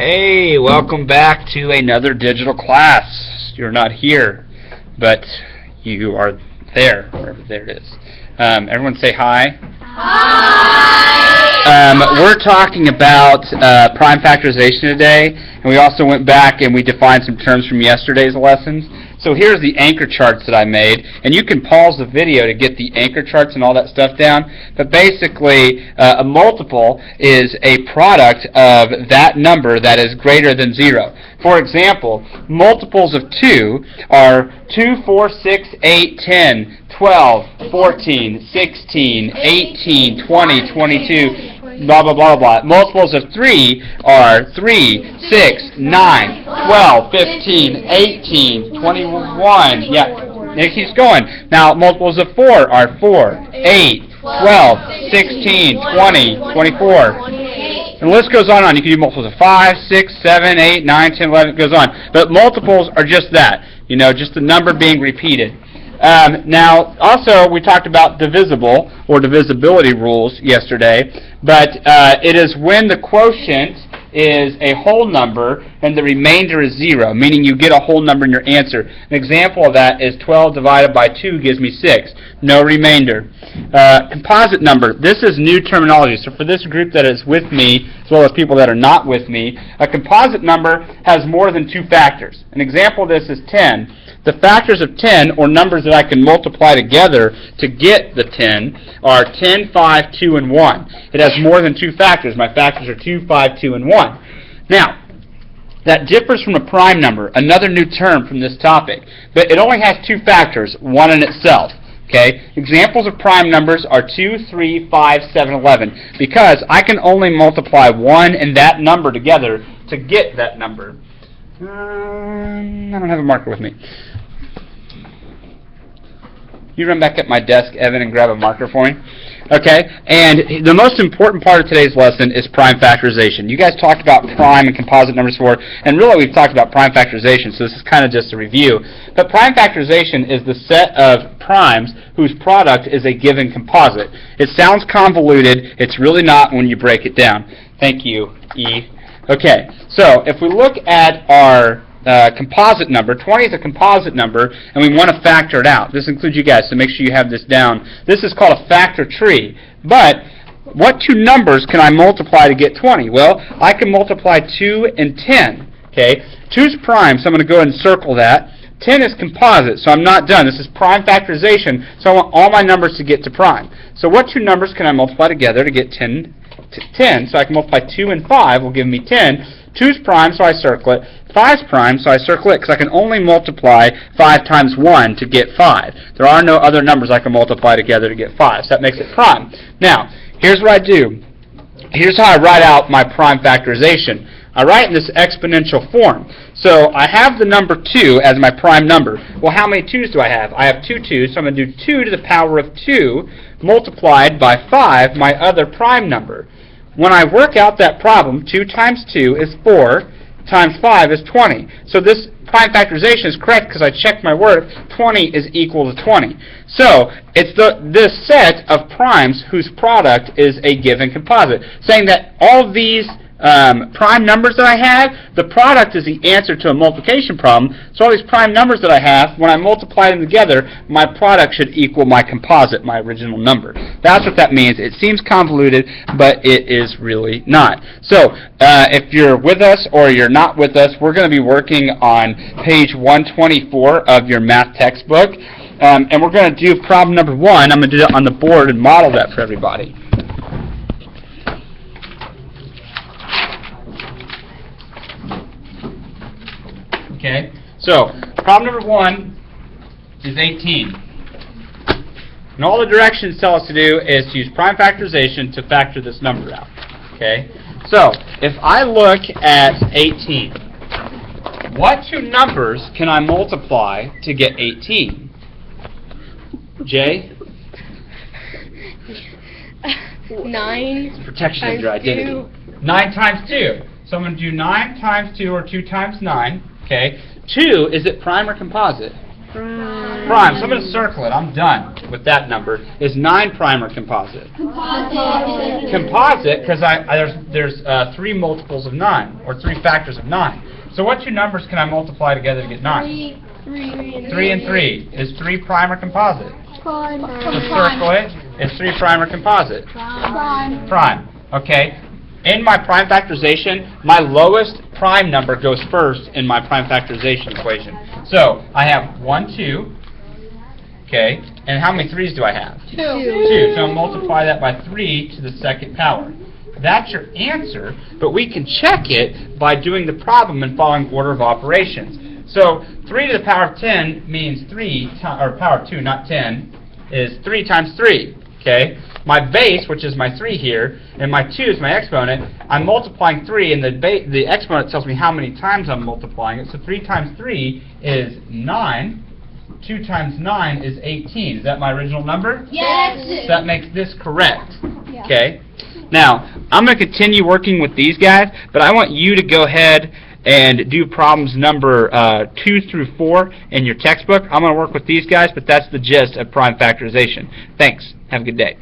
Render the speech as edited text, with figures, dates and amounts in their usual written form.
Hey, welcome back to another digital class. You're not here, but you are there, wherever there it is. Everyone say hi. Hi! We're talking about prime factorization today, and we also went back and we defined some terms from yesterday's lessons. So here's the anchor charts that I made, and you can pause the video to get the anchor charts and all that stuff down. But basically, a multiple is a product of that number that is greater than 0. For example, multiples of 2 are 2, 4, 6, 8, 10, 12, 14, 16, 18, 20, 22, blah, blah, blah, blah. Multiples of 3 are 3, 6, 9, 12, 15, 18, 21. Yeah, it keeps going. Now, multiples of 4 are 4, 8, 12, 16, 20, 24. And the list goes on and on. You can do multiples of 5, 6, 7, 8, 9, 10, 11, it goes on. But multiples are just that, just the number being repeated. Now, also, we talked about divisible or divisibility rules yesterday, but it is when the quotient is a whole number and the remainder is 0, meaning you get a whole number in your answer. An example of that is 12 divided by 2 gives me 6. No remainder. Composite number. This is new terminology. So for this group that is with me, as well as people that are not with me, a composite number has more than 2 factors. An example of this is 10. The factors of 10, or numbers that I can multiply together to get the 10, are 10, 5, 2, and 1. It has more than 2 factors. My factors are 2, 5, 2, and 1. Now, that differs from a prime number, another new term from this topic. But it only has 2 factors, one in itself. Okay? Examples of prime numbers are 2, 3, 5, 7, 11, because I can only multiply 1 and that number together to get that number. I don't have a marker with me. You run back at my desk, Evan, and grab a marker for me. Okay? And the most important part of today's lesson is prime factorization. You guys talked about prime and composite numbers before, and really we've talked about prime factorization, so this is kind of just a review. But prime factorization is the set of primes whose product is a given composite. It sounds convoluted. It's really not when you break it down. Thank you, E. Okay, so if we look at our composite number, 20 is a composite number, and we want to factor it out. This includes you guys, so make sure you have this down. This is called a factor tree. But what 2 numbers can I multiply to get 20? Well, I can multiply 2 and 10. Okay, 2 is prime, so I'm going to go ahead and circle that. 10 is composite, so I'm not done. This is prime factorization, so I want all my numbers to get to prime. So what 2 numbers can I multiply together to get 10? 10, so I can multiply 2 and 5 will give me 10. 2 is prime, so I circle it. 5 is prime, so I circle it, because I can only multiply 5 times 1 to get 5. There are no other numbers I can multiply together to get 5, so that makes it prime. Now, here's what I do. Here's how I write out my prime factorization. I write in this exponential form. So I have the number 2 as my prime number. Well, how many 2's do I have? I have 2 2's, so I'm going to do 2 to the power of 2 multiplied by 5, my other prime number. When I work out that problem, 2 times 2 is 4, times 5 is 20. So this prime factorization is correct because I checked my work. 20 is equal to 20. So it's this set of primes whose product is a given composite, saying that all of these prime numbers that I have, the product is the answer to a multiplication problem. So all these prime numbers that I have, when I multiply them together, my product should equal my composite, my original number. That's what that means. It seems convoluted, but it is really not. So if you're with us or you're not with us, we're going to be working on page 124 of your math textbook. And we're going to do problem number 1. I'm going to do it on the board and model that for everybody. Okay, so problem number 1 is 18. And all the directions tell us to do is to use prime factorization to factor this number out. Okay, so if I look at 18, what 2 numbers can I multiply to get 18? Jay? 9. It's protection of your identity. 9 times 2. So I'm going to do 9 times 2, or 2 times 9. Okay. 2, is it prime or composite? Prime. Prime. So I'm going to circle it. I'm done. with that number, is 9 prime or composite? Composite. Composite, because there's 3 multiples of 9, or 3 factors of 9. So what two numbers can I multiply together to get 9? 3 and 3. Is 3 prime or composite? Prime. Let's circle it. Is 3 prime or composite? Prime. Prime. Okay. In my prime factorization, my lowest prime number goes first in my prime factorization equation. So I have 1, 2. Okay. And how many 3's do I have? 2. 2. So I'll multiply that by 3 to the second power. That's your answer, but we can check it by doing the problem and following order of operations. So 3 to the power of 10 means 3, or power of 2, not 10, is 3 times 3. Okay? My base, which is my 3 here, and my 2 is my exponent, I'm multiplying 3, and the exponent tells me how many times I'm multiplying it. So 3 times 3 is 9. 2 times 9 is 18. Is that my original number? Yes. So that makes this correct. Yeah. Okay? Now, I'm going to continue working with these guys, but I want you to go ahead and do problems number 2 through 4 in your textbook. I'm going to work with these guys, but that's the gist of prime factorization. Thanks. Have a good day.